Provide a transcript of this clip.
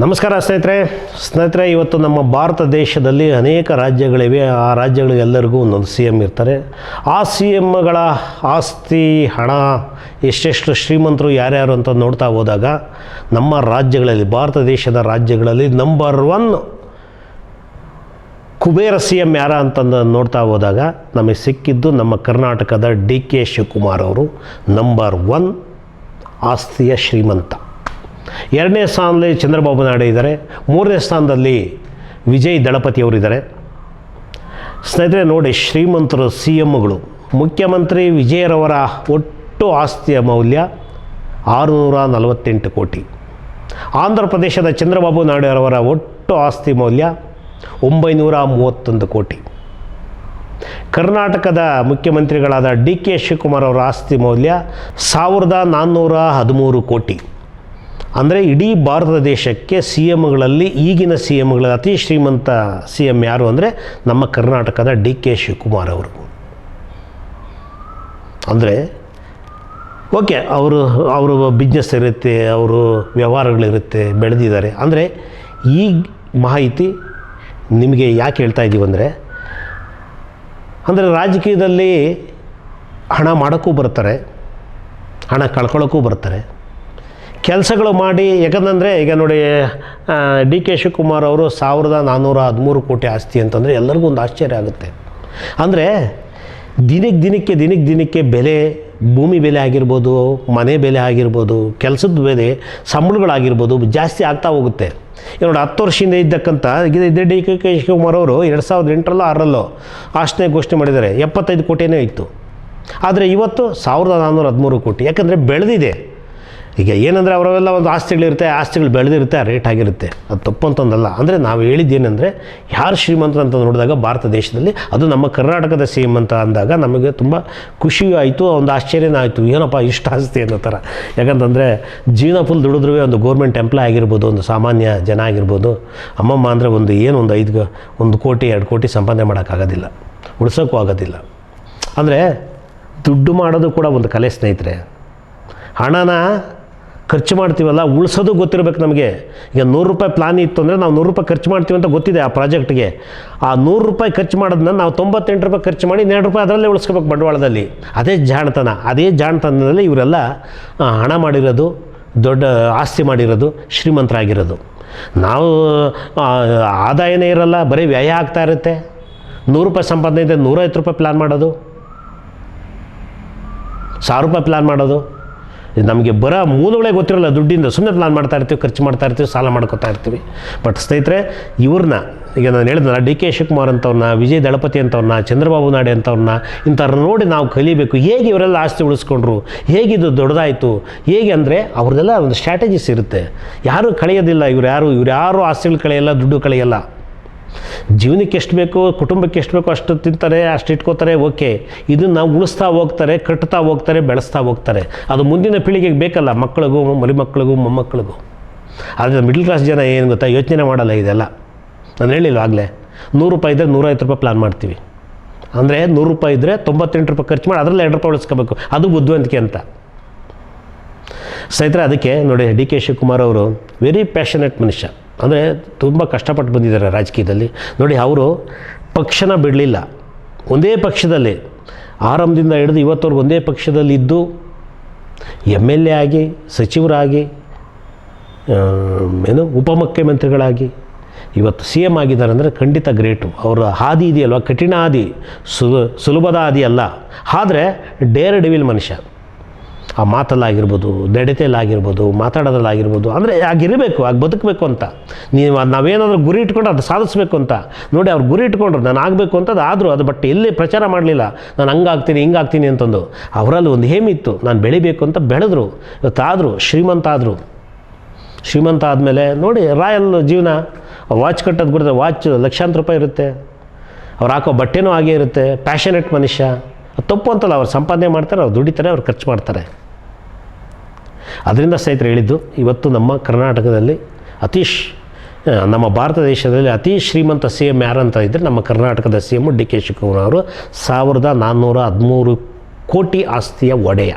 ನಮಸ್ಕಾರ ಸ್ನೇಹಿತರೆ, ಇವತ್ತು ನಮ್ಮ ಭಾರತ ದೇಶದಲ್ಲಿ ಅನೇಕ ರಾಜ್ಯಗಳಿವೆ. ಆ ರಾಜ್ಯಗಳಿಗೆಲ್ಲರಿಗೂ ಒಂದೊಂದು ಸಿ ಎಮ್ ಇರ್ತಾರೆ. ಆ ಸಿ ಎಮ್ಗಳ ಆಸ್ತಿ, ಹಣ, ಎಷ್ಟೆಷ್ಟು ಶ್ರೀಮಂತರು ಯಾರ್ಯಾರು ಅಂತ ನೋಡ್ತಾ ಹೋದಾಗ ನಮ್ಮ ರಾಜ್ಯಗಳಲ್ಲಿ, ಭಾರತ ದೇಶದ ರಾಜ್ಯಗಳಲ್ಲಿ ನಂಬರ್ 1 ಕುಬೇರ ಸಿ ಎಮ್ ಯಾರ ಅಂತಂದು ನೋಡ್ತಾ ಹೋದಾಗ ನಮಗೆ ಸಿಕ್ಕಿದ್ದು ನಮ್ಮ ಕರ್ನಾಟಕದ DK ಶಿವಕುಮಾರ್ ಅವರು ನಂಬರ್ 1 ಆಸ್ತಿಯ ಶ್ರೀಮಂತ. 2ನೇ ಸ್ಥಾನದಲ್ಲಿ ಚಂದ್ರಬಾಬು ನಾಯ್ಡು ಇದ್ದಾರೆ. 3ನೇ ಸ್ಥಾನದಲ್ಲಿ ವಿಜಯ್ ದಳಪತಿಯವರಿದ್ದಾರೆ. ಸ್ನೇಹಿತರೆ ನೋಡಿ, ಶ್ರೀಮಂತರು ಸಿ ಎಮ್ಗಳು. ಮುಖ್ಯಮಂತ್ರಿ ವಿಜಯರವರ ಒಟ್ಟು ಆಸ್ತಿಯ ಮೌಲ್ಯ 648 ಕೋಟಿ. ಆಂಧ್ರ ಪ್ರದೇಶದ ಚಂದ್ರಬಾಬು ನಾಯ್ಡುರವರ ಒಟ್ಟು ಆಸ್ತಿ ಮೌಲ್ಯ 931 ಕೋಟಿ. ಕರ್ನಾಟಕದ ಮುಖ್ಯಮಂತ್ರಿಗಳಾದ DK ಶಿವಕುಮಾರ್ ಅವರ ಆಸ್ತಿ ಮೌಲ್ಯ 1413 ಕೋಟಿ. ಅಂದರೆ ಇಡೀ ಭಾರತ ದೇಶಕ್ಕೆ ಸಿ ಎಮ್ಗಳಲ್ಲಿ, ಈಗಿನ ಸಿ ಎಮ್ಗಳಲ್ಲಿ ಅತಿ ಶ್ರೀಮಂತ ಸಿ ಎಮ್ ಯಾರು ಅಂದರೆ ನಮ್ಮ ಕರ್ನಾಟಕದ DK ಶಿವಕುಮಾರ್ ಅವರು. ಅಂದರೆ ಓಕೆ, ಅವರು ಬಿಸ್ನೆಸ್ ಇರುತ್ತೆ, ಅವರು ವ್ಯವಹಾರಗಳಿರುತ್ತೆ, ಬೆಳೆದಿದ್ದಾರೆ. ಅಂದರೆ ಈ ಮಾಹಿತಿ ನಿಮಗೆ ಯಾಕೆ ಹೇಳ್ತಾ ಇದ್ದೀವಿ ಅಂದರೆ ರಾಜಕೀಯದಲ್ಲಿ ಹಣ ಮಾಡೋಕ್ಕೂ ಬರ್ತಾರೆ, ಹಣ ಕಳ್ಕೊಳ್ಳೋಕ್ಕೂ ಬರ್ತಾರೆ, ಕೆಲಸಗಳು ಮಾಡಿ. ಯಾಕಂದರೆ ಈಗ ನೋಡಿ, DK ಶಿವಕುಮಾರ್ ಅವರು 1413 ಕೋಟಿ ಆಸ್ತಿ ಅಂತಂದರೆ ಎಲ್ಲರಿಗೂ ಒಂದು ಆಶ್ಚರ್ಯ ಆಗುತ್ತೆ. ಅಂದರೆ ದಿನಕ್ಕೆ ಬೆಲೆ, ಭೂಮಿ ಬೆಲೆ ಆಗಿರ್ಬೋದು, ಮನೆ ಬೆಲೆ ಆಗಿರ್ಬೋದು, ಕೆಲಸದ ಬೆಲೆ, ಸಂಬಳಗಳಾಗಿರ್ಬೋದು ಜಾಸ್ತಿ ಆಗ್ತಾ ಹೋಗುತ್ತೆ. ನೋಡಿ, 10 ವರ್ಷದಿಂದ ಇದ್ದಕ್ಕಂಥ DK ಶಿವಕುಮಾರ್ ಅವರು 2008ರಲ್ಲೋ 6ರಲ್ಲೋ ಆಸ್ತಿನೇ ಘೋಷಣೆ ಮಾಡಿದ್ದಾರೆ. 75 ಕೋಟಿನೇ ಇತ್ತು. ಆದರೆ ಇವತ್ತು 1413 ಕೋಟಿ. ಯಾಕಂದರೆ ಬೆಳೆದಿದೆ. ಈಗ ಏನಂದರೆ ಅವರೆಲ್ಲ ಒಂದು ಆಸ್ತಿಗಳಿರುತ್ತೆ, ಆಸ್ತಿಗಳು ಬೆಳೆದಿರುತ್ತೆ, ರೇಟ್ ಆಗಿರುತ್ತೆ. ಅದು ತಪ್ಪು ಅಂತಂದಲ್ಲ. ಅಂದರೆ ನಾವು ಹೇಳಿದ್ದೇನೆಂದರೆ, ಯಾರು ಶ್ರೀಮಂತರು ಅಂತ ನೋಡಿದಾಗ ಭಾರತ ದೇಶದಲ್ಲಿ, ಅದು ನಮ್ಮ ಕರ್ನಾಟಕದ ಸಿ ಎಮ್ ಅಂತ ಅಂದಾಗ ನಮಗೆ ತುಂಬ ಖುಷಿಯೂ ಆಯಿತು, ಒಂದು ಆಶ್ಚರ್ಯನೂ ಆಯಿತು. ಏನಪ್ಪ ಇಷ್ಟು ಆಸ್ತಿ ಅನ್ನೋ ಥರ. ಯಾಕಂತಂದರೆ ಜೀವನ ಫುಲ್ ದುಡಿದ್ರೂ ಒಂದು ಗೌರ್ಮೆಂಟ್ ಎಂಪ್ಲಾಯ್ ಆಗಿರ್ಬೋದು, ಒಂದು ಸಾಮಾನ್ಯ ಜನ ಆಗಿರ್ಬೋದು, ಅಮ್ಮಮ್ಮ ಅಂದರೆ ಒಂದು ಕೋಟಿ 2 ಕೋಟಿ ಸಂಪಾದನೆ ಮಾಡೋಕ್ಕಾಗೋದಿಲ್ಲ, ಉಳಿಸೋಕ್ಕೂ ಆಗೋದಿಲ್ಲ. ಅಂದರೆ ದುಡ್ಡು ಮಾಡೋದು ಕೂಡ ಒಂದು ಕಲೆ ಸ್ನೇಹಿತರೆ. ಹಣನ ಖರ್ಚು ಮಾಡ್ತೀವಲ್ಲ, ಉಳಿಸೋದು ಗೊತ್ತಿರಬೇಕು ನಮಗೆ. ಈಗ 100 ರೂಪಾಯಿ ಪ್ಲಾನ್ ಇತ್ತು ಅಂದರೆ ನಾವು 100 ರೂಪಾಯಿ ಖರ್ಚು ಮಾಡ್ತೀವಿ ಅಂತ ಗೊತ್ತಿದೆ ಆ ಪ್ರಾಜೆಕ್ಟ್ಗೆ. ಆ 100 ರೂಪಾಯಿ ಖರ್ಚು ಮಾಡೋದನ್ನ ನಾವು 98 ರೂಪಾಯಿ ಖರ್ಚು ಮಾಡಿ 2 ರೂಪಾಯಿ ಅದರಲ್ಲೇ ಉಳಿಸ್ಕೋಬೇಕು ಬಂಡವಾಳದಲ್ಲಿ. ಅದೇ ಜಾಣತನದಲ್ಲಿ ಇವರೆಲ್ಲ ಹಣ ಮಾಡಿರೋದು, ದೊಡ್ಡ ಆಸ್ತಿ ಮಾಡಿರೋದು, ಶ್ರೀಮಂತರಾಗಿರೋದು. ನಾವು ಆದಾಯನೇ ಇರಲ್ಲ, ಬರೀ ವ್ಯಯ ಆಗ್ತಾ ಇರುತ್ತೆ. 100 ರೂಪಾಯಿ ಸಂಪಾದನೆ ಇದೆ, 150 ರೂಪಾಯಿ ಪ್ಲ್ಯಾನ್ ಮಾಡೋದು, 1000 ರೂಪಾಯಿ ಪ್ಲ್ಯಾನ್ ಮಾಡೋದು. ನಮಗೆ ಬರೋ ಮೂಲಗಳೇ ಗೊತ್ತಿರಲ್ಲ ದುಡ್ಡಿಂದ. ಸುಮ್ಮನೆ ಪ್ಲಾನ್ ಮಾಡ್ತಾ ಇರ್ತೀವಿ, ಖರ್ಚು ಮಾಡ್ತಾ ಇರ್ತೀವಿ, ಸಾಲ ಮಾಡ್ಕೊತಾ ಇರ್ತೀವಿ. ಬಟ್ ಸ್ನೇಹಿತರೆ, ಇವ್ರನ್ನ ಈಗ ನಾನು ಹೇಳಿದ್ನಲ್ಲ, DK ಶಿವಕುಮಾರ್ ಅಂತವ್ರನ್ನ, ವಿಜಯ್ ದಳಪತಿ ಅಂತವ್ರನ್ನ, ಚಂದ್ರಬಾಬು ನಾಯ್ಡು ಅಂತವ್ರನ್ನ, ಇಂಥವ್ರನ್ನ ನೋಡಿ ನಾವು ಕಲಿಬೇಕು. ಹೇಗೆ ಇವರೆಲ್ಲ ಆಸ್ತಿ ಉಳಿಸ್ಕೊಂಡ್ರು, ಹೇಗಿದು ದೊಡ್ಡದಾಯಿತು, ಹೇಗೆ ಅಂದರೆ ಅವ್ರದ್ದೆಲ್ಲ ಒಂದು ಸ್ಟ್ರಾಟಜಿಸ್ ಇರುತ್ತೆ. ಯಾರೂ ಕಳೆಯೋದಿಲ್ಲ. ಇವ್ರು ಯಾರು ಆಸ್ತಿಗಳು ಕಳೆಯಲ್ಲ, ದುಡ್ಡು ಕಳೆಯಲ್ಲ. ಜೀವನಕ್ಕೆ ಎಷ್ಟು ಬೇಕೋ, ಕುಟುಂಬಕ್ಕೆ ಎಷ್ಟು ಬೇಕೋ ಅಷ್ಟು ತಿಂತಾರೆ, ಅಷ್ಟು ಇಟ್ಕೋತಾರೆ. ಓಕೆ, ಇದನ್ನು ನಾವು ಉಳಿಸ್ತಾ ಹೋಗ್ತಾರೆ, ಕಟ್ತಾ ಹೋಗ್ತಾರೆ, ಬೆಳೆಸ್ತಾ ಹೋಗ್ತಾರೆ. ಅದು ಮುಂದಿನ ಪೀಳಿಗೆಗೆ ಬೇಕಲ್ಲ, ಮಕ್ಕಳಿಗೂ, ಮರಿಮಕ್ಕಳಿಗೂ, ಮೊಮ್ಮಕ್ಕಳಿಗೂ. ಆದರೆ ಮಿಡ್ಲ್ ಕ್ಲಾಸ್ ಜನ ಏನು ಗೊತ್ತಾ, ಯೋಚನೆ ಮಾಡಲ್ಲ ಇದೆಲ್ಲ. ನಾನು ಹೇಳಿಲ್ಲ ಆಗಲೇ, 100 ರೂಪಾಯಿ ಇದ್ದರೆ 150 ರೂಪಾಯಿ ಪ್ಲಾನ್ ಮಾಡ್ತೀವಿ. ಅಂದರೆ 100 ರೂಪಾಯಿ ಇದ್ದರೆ 98 ರೂಪಾಯಿ ಖರ್ಚು ಮಾಡಿ ಅದರಲ್ಲಿ 2 ರೂಪಾಯಿ ಉಳಿಸ್ಕೋಬೇಕು. ಅದು ಬುದ್ಧಿವಂತಿಕೆ ಅಂತ ಸ್ನೇಹಿತರೆ. ಅದಕ್ಕೆ ನೋಡಿ, DK ಶಿವಕುಮಾರ್ ಅವರು ವೆರಿ ಪ್ಯಾಷನೇಟ್ ಮನುಷ್ಯ. ಅಂದರೆ ತುಂಬ ಕಷ್ಟಪಟ್ಟು ಬಂದಿದ್ದಾರೆ ರಾಜಕೀಯದಲ್ಲಿ. ನೋಡಿ, ಅವರು ಪಕ್ಷನ ಬಿಡಲಿಲ್ಲ. ಒಂದೇ ಪಕ್ಷದಲ್ಲಿ ಆರಂಭದಿಂದ ಹಿಡಿದು ಇವತ್ತವರೆಗೂ ಒಂದೇ ಪಕ್ಷದಲ್ಲಿ ಇದ್ದು MLA ಆಗಿ, ಸಚಿವರಾಗಿ, ಉಪಮುಖ್ಯಮಂತ್ರಿಗಳಾಗಿ, ಇವತ್ತು CM ಆಗಿದ್ದಾರೆ ಅಂದರೆ ಖಂಡಿತ ಗ್ರೇಟು. ಅವರ ಹಾದಿ ಇದೆಯಲ್ವ, ಕಠಿಣ ಹಾದಿ, ಸುಲಭದ ಹಾದಿ ಅಲ್ಲ. ಆದರೆ ಡೇರ್ ಡೆವಿಲ್ ಮನುಷ್ಯ. ಆ ಮಾತಲ್ಲಾಗಿರ್ಬೋದು, ನಡತೆಯಲ್ಲಾಗಿರ್ಬೋದು, ಮಾತಾಡೋದ್ರಲ್ಲಾಗಿರ್ಬೋದು. ಅಂದರೆ ಆಗಿರಬೇಕು, ಬದುಕಬೇಕು ಅಂತ. ನಾವೇನಾದರೂ ಗುರಿ ಇಟ್ಕೊಂಡು ಅದು ಸಾಧಿಸಬೇಕು ಅಂತ. ನೋಡಿ, ಅವ್ರು ಗುರಿ ಇಟ್ಕೊಂಡ್ರು, ನಾನು ಆಗಬೇಕು ಅಂತ. ಆದರೂ ಅದು ಬಟ್ ಎಲ್ಲಿ ಪ್ರಚಾರ ಮಾಡಲಿಲ್ಲ, ನಾನು ಹಿಂಗಾಗ್ತೀನಿ ಅಂತಂದು. ಅವರಲ್ಲಿ ಒಂದು ಹೇಮಿತ್ತು, ನಾನು ಬೆಳಿಬೇಕು ಅಂತ ಬೆಳೆದ್ರು. ಇವತ್ತಾದರೂ ಶ್ರೀಮಂತ ಆದಮೇಲೆ ನೋಡಿ, ರಾಯಲ್ ಜೀವನ. ವಾಚ್ ಕಟ್ಟೋದು ಗುರುತ, ವಾಚ್ ಲಕ್ಷಾಂತರ ರೂಪಾಯಿ ಇರುತ್ತೆ. ಅವ್ರು ಹಾಕೋ ಬಟ್ಟೆನೂ ಹಾಗೇ ಇರುತ್ತೆ. ಪ್ಯಾಷನೇಟ್ ಮನುಷ್ಯ. ಅದು ತಪ್ಪು ಅಂತಲ್ಲ. ಅವ್ರು ಸಂಪಾದನೆ ಮಾಡ್ತಾರೆ, ಅವ್ರು ದುಡಿತಾರೆ, ಅವ್ರು ಖರ್ಚು ಮಾಡ್ತಾರೆ. ಅದರಿಂದ ಸ್ನೇಹಿತರೆ ಹೇಳಿದ್ದು, ಇವತ್ತು ನಮ್ಮ ಕರ್ನಾಟಕದಲ್ಲಿ ನಮ್ಮ ಭಾರತ ದೇಶದಲ್ಲಿ ಅತಿ ಶ್ರೀಮಂತ CM ಯಾರಂತ ಇದ್ದರೆ ನಮ್ಮ ಕರ್ನಾಟಕದ CM DK ಶಿವಕುಮಾರ್ ಅವರು. 1413 ಕೋಟಿ ಆಸ್ತಿಯ ಒಡೆಯ.